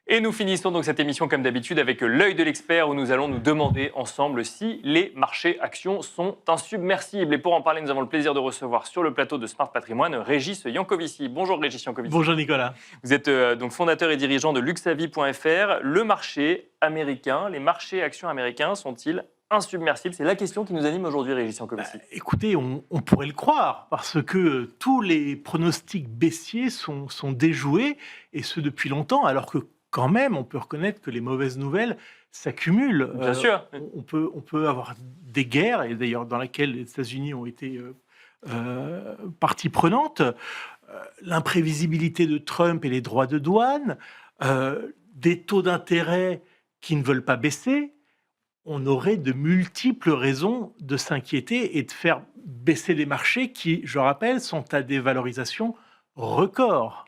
Et nous finissons donc cette émission comme d'habitude avec l'œil de l'expert où nous allons nous demander ensemble si les marchés actions sont insubmersibles. Et pour en parler, nous avons le plaisir de recevoir sur le plateau de Smart Patrimoine Régis Yankovici. Bonjour Régis Yankovici. Bonjour Nicolas. Vous êtes donc fondateur et dirigeant de luxavi.fr. Le marché américain, les marchés actions américains sont-ils insubmersibles? C'est la question qui nous anime aujourd'hui Régis Yankovici. Écoutez, on pourrait le croire parce que tous les pronostics baissiers sont déjoués et ce depuis longtemps alors que quand même, on peut reconnaître que les mauvaises nouvelles s'accumulent. Bien sûr. On peut avoir des guerres, et d'ailleurs dans lesquelles les États-Unis ont été partie prenante, l'imprévisibilité de Trump et les droits de douane, des taux d'intérêt qui ne veulent pas baisser. On aurait de multiples raisons de s'inquiéter et de faire baisser les marchés qui, je rappelle, sont à des valorisations records.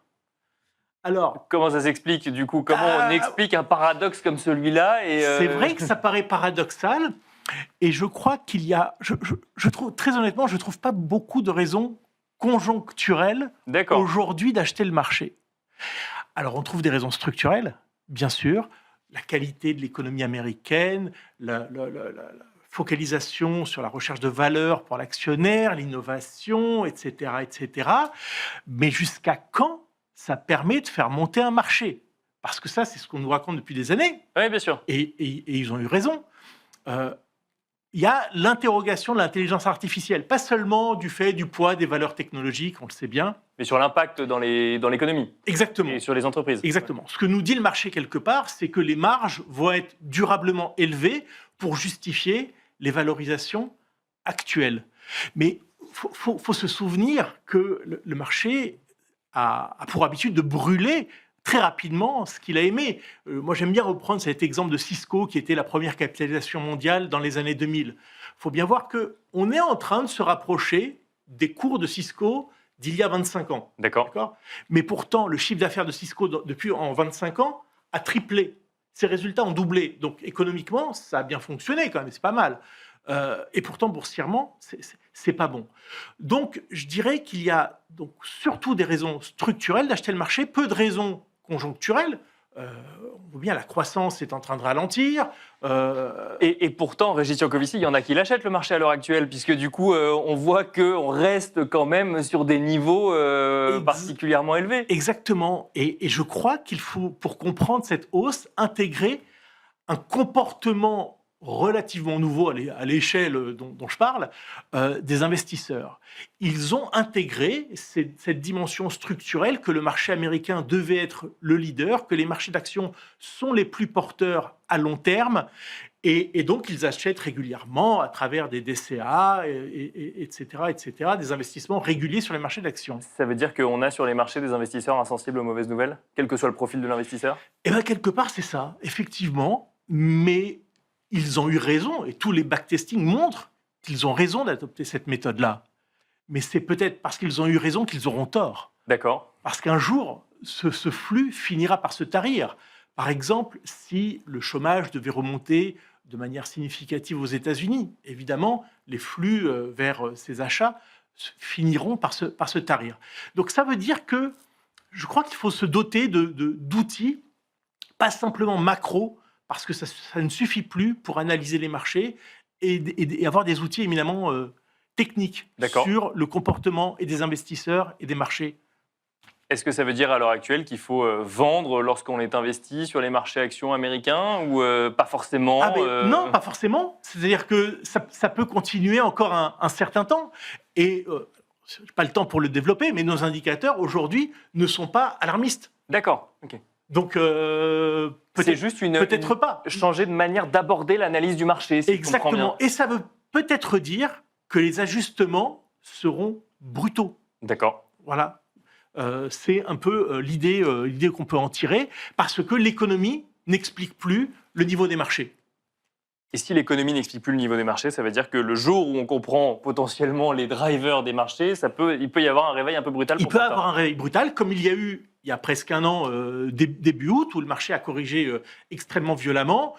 Alors, comment ça s'explique du coup? Comment on explique un paradoxe comme celui-là C'est vrai que ça paraît paradoxal et je crois qu'il y a, je trouve, très honnêtement, je ne trouve pas beaucoup de raisons conjoncturelles aujourd'hui d'acheter le marché. Alors on trouve des raisons structurelles, bien sûr, la qualité de l'économie américaine, la focalisation sur la recherche de valeur pour l'actionnaire, l'innovation, etc., etc. Mais jusqu'à quand ça permet de faire monter un marché? Parce que ça, c'est ce qu'on nous raconte depuis des années. Oui, bien sûr. Et ils ont eu raison. Il y a l'interrogation de l'intelligence artificielle, pas seulement du fait du poids des valeurs technologiques, on le sait bien. Mais sur l'impact dans l'économie. Exactement. Et sur les entreprises. Exactement. Ce que nous dit le marché quelque part, c'est que les marges vont être durablement élevées pour justifier les valorisations actuelles. Mais il faut se souvenir que le marché a pour habitude de brûler très rapidement ce qu'il a aimé. Moi, j'aime bien reprendre cet exemple de Cisco, qui était la première capitalisation mondiale dans les années 2000. Il faut bien voir qu'on est en train de se rapprocher des cours de Cisco d'il y a 25 ans. D'accord. Mais pourtant, le chiffre d'affaires de Cisco, depuis en 25 ans, a triplé. Ses résultats ont doublé. Donc, économiquement, ça a bien fonctionné quand même, c'est pas mal. Et pourtant, boursièrement, c'est pas bon. Donc, je dirais qu'il y a donc surtout des raisons structurelles d'acheter le marché, peu de raisons conjoncturelles. On voit bien, la croissance est en train de ralentir. Et pourtant, Régis Yankovici, il y en a qui l'achètent le marché à l'heure actuelle, puisque du coup, on voit qu'on reste quand même sur des niveaux particulièrement élevés. Exactement. Et je crois qu'il faut, pour comprendre cette hausse, intégrer un comportement relativement nouveau à l'échelle dont je parle, des investisseurs. Ils ont intégré cette dimension structurelle que le marché américain devait être le leader, que les marchés d'actions sont les plus porteurs à long terme, et donc ils achètent régulièrement à travers des DCA, etc., des investissements réguliers sur les marchés d'actions. Ça veut dire qu'on a sur les marchés des investisseurs insensibles aux mauvaises nouvelles, quel que soit le profil de l'investisseur? Eh bien, quelque part, c'est ça, effectivement, mais ils ont eu raison, et tous les backtesting montrent qu'ils ont raison d'adopter cette méthode-là. Mais c'est peut-être parce qu'ils ont eu raison qu'ils auront tort. D'accord. Parce qu'un jour, ce flux finira par se tarir. Par exemple, si le chômage devait remonter de manière significative aux États-Unis, évidemment, les flux vers ces achats finiront par se tarir. Donc ça veut dire que je crois qu'il faut se doter d'outils, pas simplement macro, parce que ça ne suffit plus pour analyser les marchés et avoir des outils éminemment techniques sur le comportement et des investisseurs et des marchés. Est-ce que ça veut dire à l'heure actuelle qu'il faut vendre lorsqu'on est investi sur les marchés actions américains ou pas forcément? Non, pas forcément. C'est-à-dire que ça peut continuer encore un certain temps. Et je n'ai pas le temps pour le développer, mais nos indicateurs aujourd'hui ne sont pas alarmistes. D'accord, ok. Donc, c'est juste peut-être pas. Changer de manière d'aborder l'analyse du marché, si exactement. Je comprends bien. Et ça veut peut-être dire que les ajustements seront brutaux. D'accord. Voilà. C'est un peu l'idée qu'on peut en tirer, parce que l'économie n'explique plus le niveau des marchés. Et si l'économie n'explique plus le niveau des marchés, ça veut dire que le jour où on comprend potentiellement les drivers des marchés, il peut y avoir un réveil un peu brutal. Il peut y avoir un réveil brutal, comme il y a eu il y a presque un an, début août, où le marché a corrigé extrêmement violemment.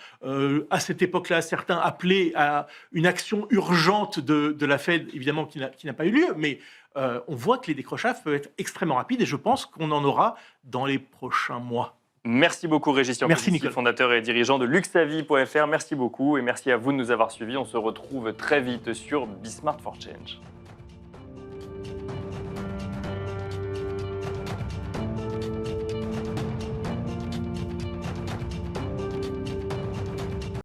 À cette époque-là, certains appelaient à une action urgente de la Fed, évidemment, qui n'a pas eu lieu, mais on voit que les décrochages peuvent être extrêmement rapides, et je pense qu'on en aura dans les prochains mois. Merci beaucoup Régis Merci, Jancovici, Nicolas. fondateur et dirigeant de luxavi.fr. Merci beaucoup et merci à vous de nous avoir suivis. On se retrouve très vite sur Be Smart for Change.